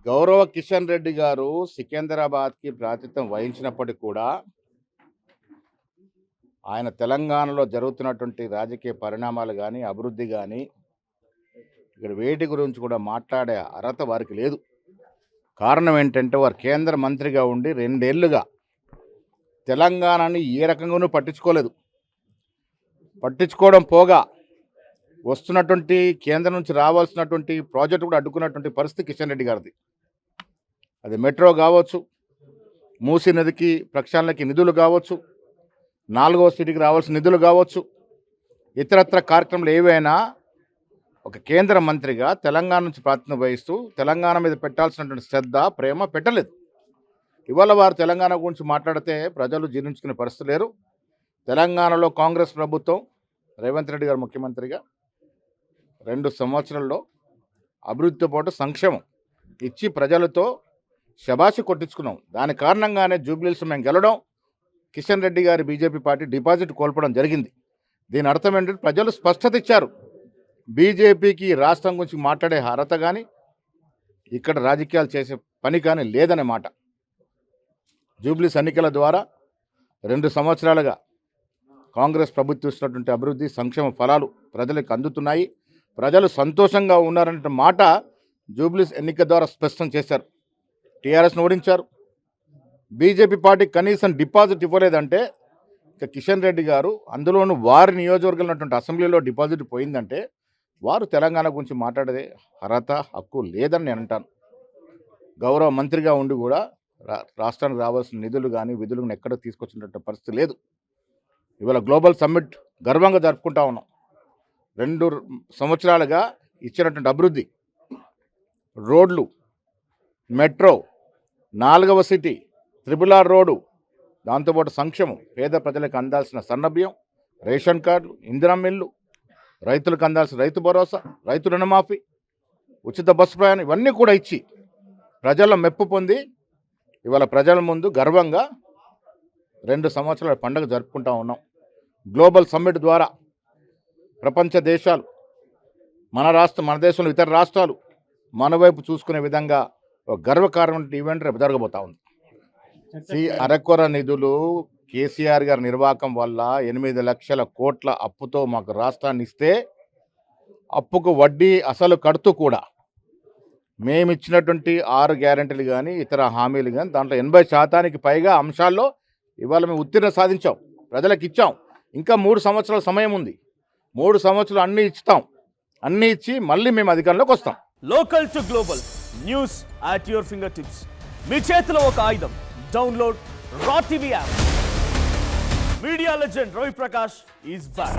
గౌరవ కిషన్ రెడ్డి గారు సికింద్రాబాద్కి ప్రాతినిధ్యం వహించినప్పటికీ కూడా ఆయన తెలంగాణలో జరుగుతున్నటువంటి రాజకీయ పరిణామాలు కానీ అభివృద్ధి కానీ ఇక్కడ వేటి గురించి కూడా మాట్లాడే అర్హత వారికి లేదు. కారణం ఏంటంటే వారు కేంద్ర మంత్రిగా ఉండి 2 ఏళ్లుగా తెలంగాణని ఏ రకంగానూ పట్టించుకోలేదు. పట్టించుకోవడం పోగా వస్తున్నటువంటి కేంద్రం నుంచి రావాల్సినటువంటి ప్రాజెక్టు కూడా అడ్డుకున్నటువంటి పరిస్థితి కిషన్ రెడ్డి గారిది. అది మెట్రో కావచ్చు, మూసీ నదికి ప్రక్షాళనకి నిధులు కావచ్చు, 4వ సిటీకి రావాల్సిన నిధులు కావచ్చు, ఇతరత్ర కార్యక్రమాలు ఏవైనా ఒక కేంద్ర మంత్రిగా తెలంగాణ నుంచి ప్రాతినిధ్యం వహిస్తూ తెలంగాణ మీద పెట్టాల్సినటువంటి శ్రద్ధ ప్రేమ పెట్టలేదు. ఇవాళ వారు తెలంగాణ గురించి మాట్లాడితే ప్రజలు జీర్ణించుకునే పరిస్థితి లేరు. తెలంగాణలో కాంగ్రెస్ ప్రభుత్వం రేవంత్ రెడ్డి గారు ముఖ్యమంత్రిగా 2 సంవత్సరాల్లో అభివృద్ధితో పాటు సంక్షేమం ఇచ్చి ప్రజలతో శబాషి కొట్టించుకున్నాం. దాని కారణంగానే జూబ్లీహిల్స్ మేము గెలవడం, కిషన్ రెడ్డి గారి బీజేపీ పార్టీ డిపాజిట్ కోల్పోవడం జరిగింది. దీని అర్థం ఏంటంటే ప్రజలు స్పష్టత ఇచ్చారు. బీజేపీకి రాష్ట్రం గురించి మాట్లాడే అర్హత కానీ ఇక్కడ రాజకీయాలు చేసే పని కానీ లేదనే మాట. జూబ్లీహిల్స్ ఎన్నికల ద్వారా 2 సంవత్సరాలుగా కాంగ్రెస్ ప్రభుత్వం ఇస్తున్నటువంటి అభివృద్ధి సంక్షేమ ఫలాలు ప్రజలకు అందుతున్నాయి. ప్రజలు సంతోషంగా ఉన్నారనే మాట జూబ్లీహిల్స్ ఎన్నిక ద్వారా స్పష్టం చేశారు. టీఆర్ఎస్ను ఓడించారు. బీజేపీ పార్టీ కనీసం డిపాజిట్ ఇవ్వలేదంటే ఇక కిషన్ రెడ్డి గారు అందులోనూ వారి నియోజకవర్గంలో ఉన్నటువంటి అసెంబ్లీలో డిపాజిట్ పోయిందంటే వారు తెలంగాణ గురించి మాట్లాడే అర్హత హక్కు లేదని నేను అంటాను. గౌరవ మంత్రిగా ఉండి కూడా రాష్ట్రానికి రావాల్సిన నిధులు కానీ విధులను ఎక్కడ తీసుకొచ్చినటువంటి పరిస్థితి లేదు. ఇవాళ గ్లోబల్ సమ్మిట్ గర్వంగా జరుపుకుంటా ఉన్నాం. 2 సంవత్సరాలుగా ఇచ్చినటువంటి అభివృద్ధి, రోడ్లు, మెట్రో, 4వ సిటీ, RRR రోడ్డు, దాంతోపాటు సంక్షేమం, పేద ప్రజలకు అందాల్సిన సన్నబియ్యం, రేషన్ కార్డులు, ఇందిరమ్మ ఇల్లు, రైతులకు అందాల్సిన రైతు భరోసా, రైతు రుణమాఫీ, ఉచిత బస్సు ప్రయాణం ఇవన్నీ కూడా ఇచ్చి ప్రజల మెప్పు పొంది ఇవాళ ప్రజల ముందు గర్వంగా 2 సంవత్సరాల పండుగ జరుపుకుంటా ఉన్నాం. గ్లోబల్ సమ్మిట్ ద్వారా ప్రపంచ దేశాలు మన దేశంలో ఇతర రాష్ట్రాలు మన వైపు చూసుకునే విధంగా ఒక గర్వకారణమైన ఈవెంట్ రేపు జరగబోతా ఉంది. అరకొర నిధులు కేసీఆర్ గారి నిర్వాహకం వల్ల 8 లక్షల కోట్ల అప్పుతో మాకు రాష్ట్రాన్ని ఇస్తే అప్పుకు వడ్డీ అసలు కడుతూ కూడా మేమిచ్చినటువంటి 6 గ్యారెంటీలు కానీ ఇతర హామీలు కానీ దాంట్లో 80% పైగా అంశాల్లో ఇవాళ మేము ఉత్తీర్ణ సాధించాం, ప్రజలకు ఇచ్చాం. ఇంకా 3 సంవత్సరాల సమయం ఉంది. 3 సంవత్సరాలు అన్నీ ఇస్తాం, అన్నీ ఇచ్చి మళ్ళీ మేము అధికారంలోకి వస్తాం. Local to global news at your finger tips. మీ చేతిలో ఒక ఆయుధం. Download Raw TV app. Media legend Ravi Prakash is back.